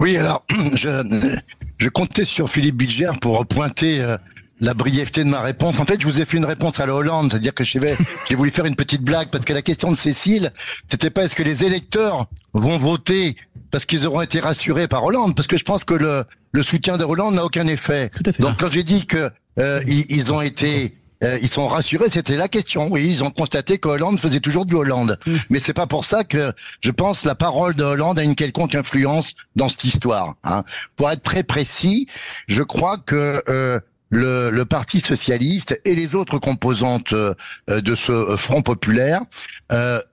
Oui, alors, je comptais sur Philippe Bilger pour pointer la brièveté de ma réponse. En fait, je vous ai fait une réponse à la Hollande, c'est-à-dire que j'ai voulu faire une petite blague, parce que la question de Cécile, c'était pas est-ce que les électeurs vont voter parce qu'ils auront été rassurés par Hollande, parce que je pense que le soutien de Hollande n'a aucun effet. Tout à fait. Donc, quand j'ai dit que ils ont été ils sont rassurés, c'était la question. Oui, ils ont constaté que Hollande faisait toujours du Hollande. Mais c'est pas pour ça que je pense la parole de Hollande a une quelconque influence dans cette histoire. Hein. Pour être très précis, je crois que le Parti socialiste et les autres composantes de ce Front populaire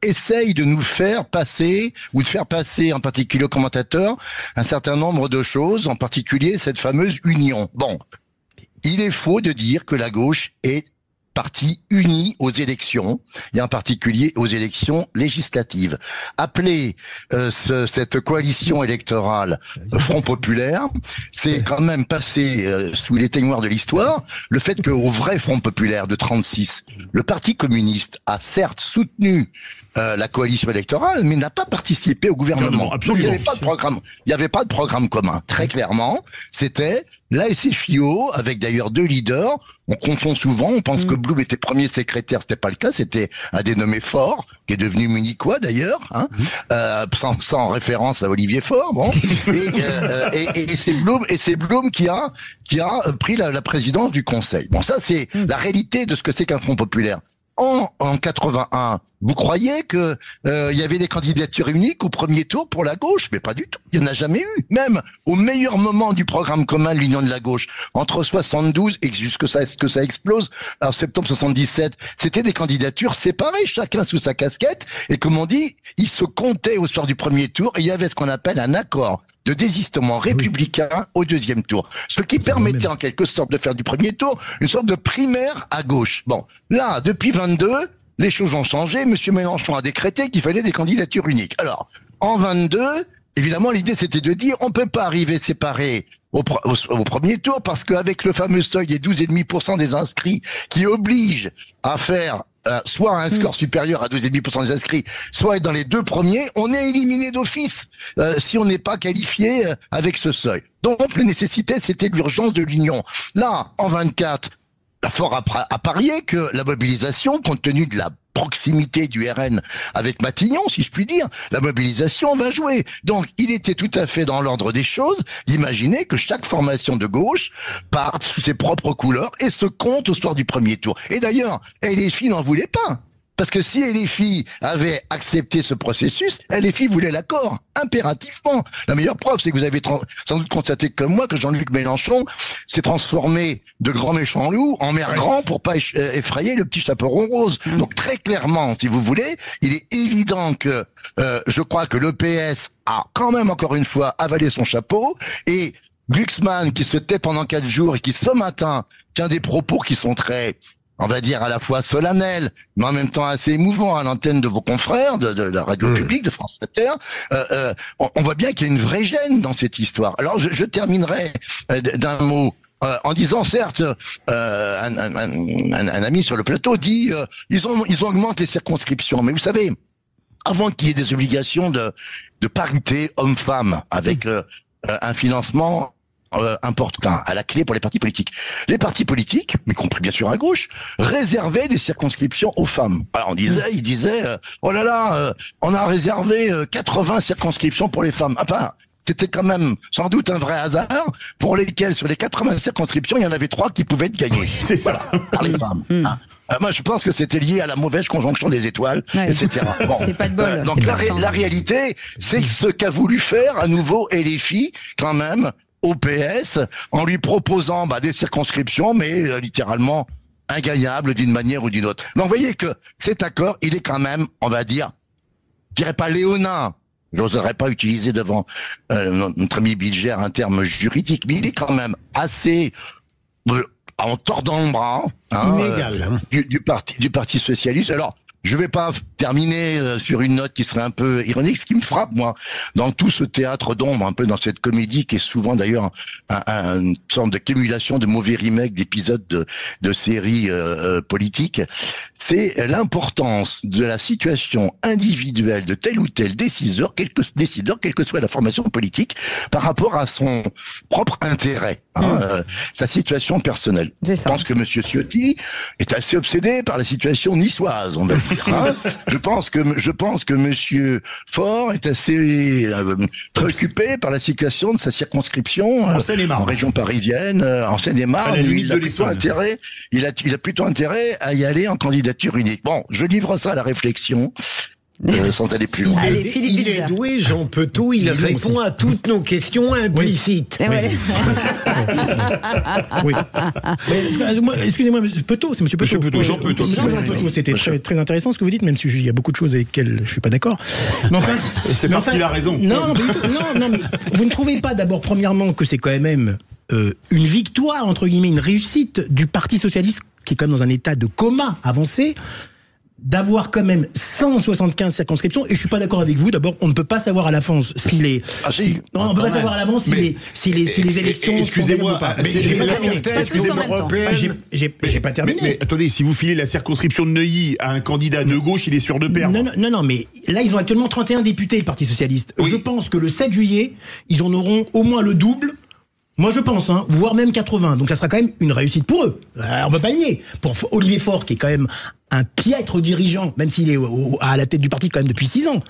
essayent de nous faire passer, ou de faire passer en particulier aux commentateurs, un certain nombre de choses, en particulier cette fameuse union. Bon, il est faux de dire que la gauche est parti uni aux élections, et en particulier aux élections législatives. Appeler cette coalition électorale Front populaire, c'est quand même passer sous l'éteignoir de l'histoire le fait qu'au vrai Front populaire de 36, le Parti communiste a certes soutenu la coalition électorale, mais n'a pas participé au gouvernement. Donc il n'y avait pas de programme, il n'y avait pas de programme commun. Très clairement, c'était la SFIO, avec d'ailleurs deux leaders. On confond souvent, on pense que Blum était premier secrétaire, c'était pas le cas, c'était un dénommé Faure, qui est devenu munichois d'ailleurs, hein, sans référence à Olivier Faure, bon. Et c'est Blum qui a pris la présidence du Conseil. Bon, ça c'est la réalité de ce que c'est qu'un Front populaire. En 81, vous croyez que il y avait des candidatures uniques au premier tour pour la gauche? Mais pas du tout. Il n'y en a jamais eu. Même au meilleur moment du programme commun de l'Union de la gauche, entre 72 et jusqu'à ce que ça explose, en septembre 77, c'était des candidatures séparées, chacun sous sa casquette. Et comme on dit, ils se comptaient au soir du premier tour et il y avait ce qu'on appelle un accord de désistement républicain au deuxième tour. Ce qui permettait en quelque sorte de faire du premier tour une sorte de primaire à gauche. Bon, là, depuis 22, les choses ont changé. Monsieur Mélenchon a décrété qu'il fallait des candidatures uniques. Alors, en 22, évidemment, l'idée c'était de dire on peut pas arriver séparés au premier tour parce qu'avec le fameux seuil des 12,5% des inscrits qui oblige à faire soit un score supérieur à 12,5% des inscrits, soit être dans les deux premiers, on est éliminé d'office si on n'est pas qualifié avec ce seuil. Donc la nécessité, c'était l'urgence de l'union. Là, en 24, fort à parier que la mobilisation, compte tenu de la proximité du RN avec Matignon, si je puis dire, la mobilisation va jouer. Donc, il était tout à fait dans l'ordre des choses d'imaginer que chaque formation de gauche parte sous ses propres couleurs et se compte au soir du premier tour. Et d'ailleurs, LFI n'en voulait pas. Parce que si LFI avait accepté ce processus, LFI voulait l'accord, impérativement. La meilleure preuve, c'est que vous avez sans doute constaté comme moi que Jean-Luc Mélenchon s'est transformé de grand méchant loup en maire grand pour pas effrayer le petit chaperon rose. Donc très clairement, si vous voulez, il est évident que je crois que le PS a quand même encore une fois avalé son chapeau et Glucksmann qui se tait pendant 4 jours et qui ce matin tient des propos qui sont très, on va dire, à la fois solennel, mais en même temps assez émouvant à l'antenne de vos confrères de la radio publique, de France Inter, on voit bien qu'il y a une vraie gêne dans cette histoire. Alors, je terminerai d'un mot. En disant, certes, un ami sur le plateau dit ils ont augmenté les circonscriptions, mais vous savez, avant qu'il y ait des obligations de parité homme-femme avec un financement important à la clé pour les partis politiques. Les partis politiques, y compris bien sûr à gauche, réservaient des circonscriptions aux femmes. Alors ils disaient, oh là là, on a réservé 80 circonscriptions pour les femmes. Enfin, c'était quand même sans doute un vrai hasard pour lesquels, sur les 80 circonscriptions, il y en avait 3 qui pouvaient être gagnées. C'est ça. Voilà, par les femmes. Hein. Moi, je pense que c'était lié à la mauvaise conjonction des étoiles, etc. Bon. C'est pas de bol. Donc la réalité, c'est ce qu'a voulu faire à nouveau LFI, quand même, au PS, en lui proposant des circonscriptions, mais littéralement ingagnables d'une manière ou d'une autre. Donc vous voyez que cet accord, il est quand même, on va dire, je dirais pas léonin, j'oserais pas utiliser devant notre ami Bilger un terme juridique, mais il est quand même assez en tordant le bras inégal du parti socialiste. Alors je vais pas terminer sur une note qui serait un peu ironique. Ce qui me frappe, moi, dans tout ce théâtre d'ombre, un peu dans cette comédie qui est souvent d'ailleurs une sorte de cumulation de mauvais remakes d'épisodes de séries politiques, c'est l'importance de la situation individuelle de tel ou tel décideur, quelle que soit la formation politique, par rapport à son propre intérêt, sa situation personnelle. Je pense que Monsieur Ciotti est assez obsédé par la situation niçoise, on va dire. Je pense que Monsieur Faure est assez préoccupé par la situation de sa circonscription en région parisienne, en Seine-et-Marne. Il a plutôt intérêt à y aller en candidature unique. Bon, je livre ça à la réflexion. Sans aller plus loin. Allez, il est doué, Jean Petot, il répond à toutes nos questions implicites. Oui. Oui. Excusez-moi, Monsieur Petot, c'est Monsieur Petot. Jean Petot. Jean Petot, c'était très intéressant ce que vous dites, même s'il y a beaucoup de choses avec lesquelles je suis pas d'accord. Mais enfin, c'est parce qu'il a raison. Non, mais vous ne trouvez pas d'abord, premièrement, que c'est quand même une victoire, entre guillemets, une réussite du Parti Socialiste, qui est quand même dans un état de coma avancé, d'avoir quand même 175 circonscriptions, et je suis pas d'accord avec vous. D'abord, on ne peut pas savoir à l'avance si les... on ne peut pas savoir à l'avance si les élections... Excusez-moi, mais j'ai pas terminé. J'ai pas terminé. Mais attendez, si vous filez la circonscription de Neuilly à un candidat de gauche, il est sûr de perdre. Non, mais là, ils ont actuellement 31 députés, le Parti Socialiste. Oui. Je pense que le 7 juillet, ils en auront au moins le double. Moi, je pense, voire même 80. Donc, ça sera quand même une réussite pour eux. On peut pas le nier. Pour Olivier Faure, qui est quand même un piètre dirigeant, même s'il est à la tête du parti quand même depuis 6 ans.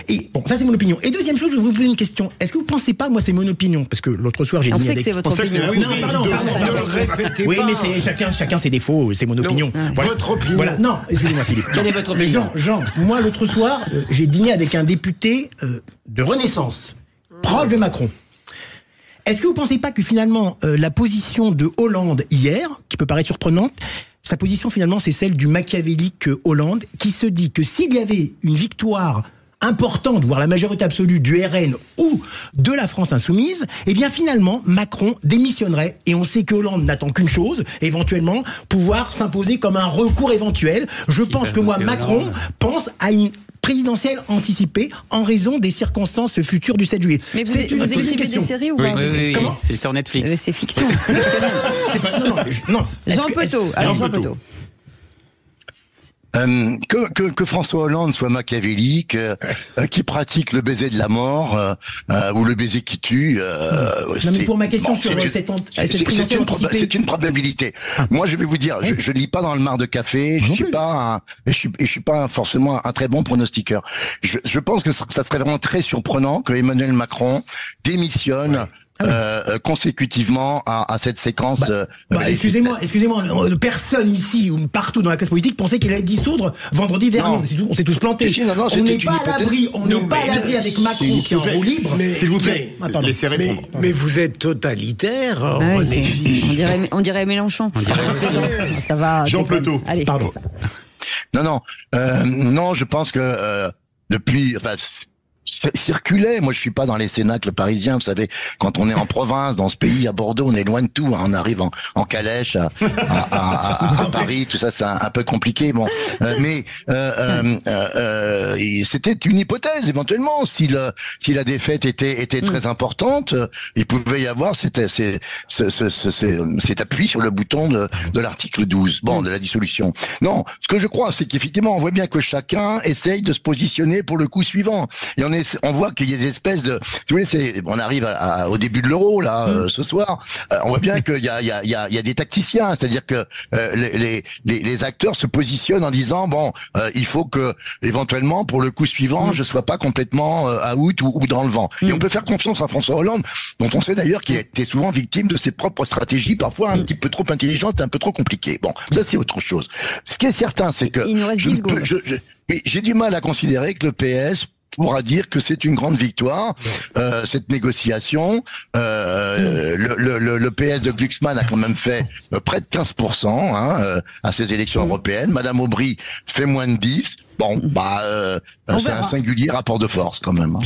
Et bon, ça, c'est mon opinion. Et deuxième chose, je vais vous poser une question. Est-ce que vous pensez pas, moi, c'est mon opinion, parce que l'autre soir, j'ai dit... On sait que c'est votre opinion. Oui, mais c'est chacun ses défauts, c'est mon opinion. Voilà. Votre opinion. Voilà. Non, excusez-moi, Philippe. Quelle est votre opinion? Jean, moi, l'autre soir, j'ai dîné avec un député de Renaissance, proche de Macron. Est-ce que vous ne pensez pas que finalement la position de Hollande hier, qui peut paraître surprenante, sa position finalement c'est celle du machiavélique Hollande, qui se dit que s'il y avait une victoire importante, voire la majorité absolue du RN ou de la France insoumise, eh bien finalement Macron démissionnerait. Et on sait que Hollande n'attend qu'une chose, éventuellement pouvoir s'imposer comme un recours éventuel. Je pense que moi, Macron pense à une présidentielle anticipée en raison des circonstances futures du 7 juillet. Mais vous écrivez des séries ou pas? Oui. C'est sur Netflix. C'est fiction, c'est fictionnel. Non. Jean Petot. Alors Jean Petot. Que François Hollande soit machiavélique, qui pratique le baiser de la mort ou le baiser qui tue. Non, mais pour ma question sur cette présidentielle anticipée, c'est une probabilité. Moi, je vais vous dire, je lis pas dans le mar de café. Je suis pas forcément un très bon pronostiqueur. Je pense que ça serait vraiment très surprenant que Emmanuel Macron démissionne. Consécutivement à cette séquence. Excusez-moi, personne ici ou partout dans la classe politique pensait qu'il allait dissoudre vendredi dernier. On s'est tous plantés. On n'est pas à l'abri. On n'est pas à l'abri avec Macron qui est en roue libre. S'il vous plaît, laissez répondre. Mais vous êtes totalitaire. On dirait Mélenchon. Ça va. Jean Petot. Allez. Pardon. Non, je pense que depuis, circulait. Moi, je suis pas dans les cénacles parisiens. Vous savez, quand on est en province, dans ce pays, à Bordeaux, on est loin de tout. On arrive en calèche à Paris. Tout ça, c'est un peu compliqué. Bon, mais c'était une hypothèse éventuellement. Si la défaite était très importante, il pouvait y avoir cet appui sur le bouton de l'article 12. Bon, de la dissolution. Non, ce que je crois, c'est qu'effectivement, on voit bien que chacun essaye de se positionner pour le coup suivant. Et on voit qu'il y a des espèces de, si vous voulez, on arrive au début de l'Euro là ce soir. On voit bien qu'il y a des tacticiens, c'est-à-dire que les acteurs se positionnent en disant il faut que éventuellement pour le coup suivant je sois pas complètement out ou dans le vent. Et on peut faire confiance à François Hollande, dont on sait d'ailleurs qu'il a été souvent victime de ses propres stratégies, parfois un petit peu trop intelligentes, un peu trop compliquées. Bon, ça c'est autre chose. Ce qui est certain, c'est que il nous reste 10 secondes. J'ai du mal à considérer que le PS pourra dire que c'est une grande victoire, cette négociation. Le PS de Glucksmann a quand même fait près de 15% à ces élections européennes. Madame Aubry fait moins de 10%. Bon, c'est un singulier rapport de force quand même.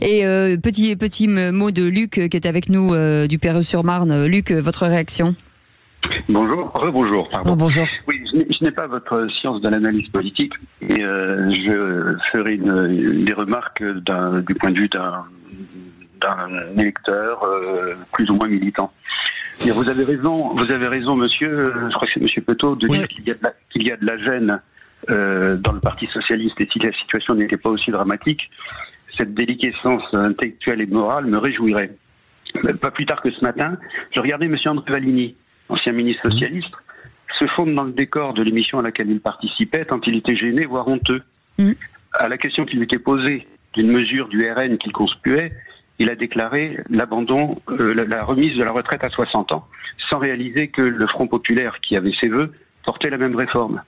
Et petit mot de Luc qui est avec nous du Perreux-sur-Marne. Luc, votre réaction? Bonjour, rebonjour, pardon. Oh, bonjour. Oui, je n'ai pas votre science de l'analyse politique, et je ferai des remarques du point de vue d'un électeur plus ou moins militant. Et vous avez raison, monsieur, je crois que c'est monsieur Petot, de dire qu'il y a de la gêne dans le Parti socialiste, et si la situation n'était pas aussi dramatique, cette déliquescence intellectuelle et morale me réjouirait. Pas plus tard que ce matin, je regardais monsieur André Valigny, ancien ministre socialiste, se fondre dans le décor de l'émission à laquelle il participait tant il était gêné, voire honteux. À la question qui lui était posée d'une mesure du RN qu'il conspuait, il a déclaré l'abandon, la remise de la retraite à 60 ans, sans réaliser que le Front populaire, qui avait ses vœux, portait la même réforme.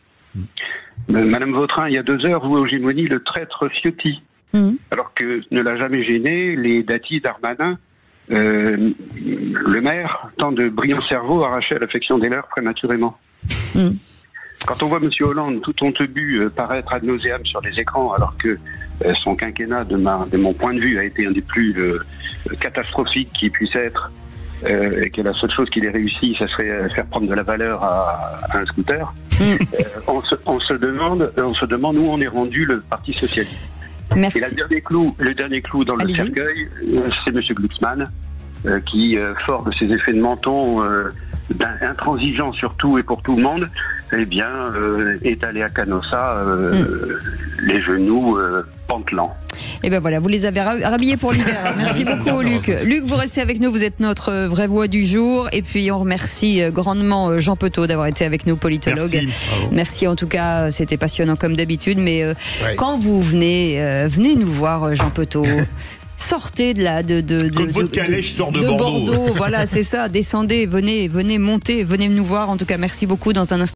Madame Vautrin, il y a 2 heures, vous, Eugénie, le traître Ciotti, alors que ne l'a jamais gêné les Dati, Darmanin, le maire, tant de brillants cerveaux arrachés à l'affection des leurs prématurément. Quand on voit M. Hollande, tout hontebu, paraître ad nauseam sur les écrans, alors que son quinquennat, de mon point de vue, a été un des plus catastrophiques qui puisse être, et que la seule chose qu'il ait réussi, ça serait faire prendre de la valeur à un scooter, on se demande où on est rendu le Parti socialiste. Merci. Et le dernier clou dans le cercueil, c'est M. Glucksmann, qui, fort de ses effets de menton, intransigeant sur tout et pour tout le monde, eh bien, est allé à Canossa, les genoux pantelants. Et ben voilà, vous les avez rhabillés pour l'hiver. Merci beaucoup, Luc. Luc, vous restez avec nous, vous êtes notre vraie voix du jour. Et puis, on remercie grandement Jean Petot d'avoir été avec nous, politologue. Merci en tout cas, c'était passionnant comme d'habitude. Mais quand vous venez nous voir, Jean Petot. Sortez de là, comme votre calèche sort de Bordeaux. Voilà, c'est ça. Descendez, venez monter, venez nous voir. En tout cas, merci beaucoup. Dans un instant.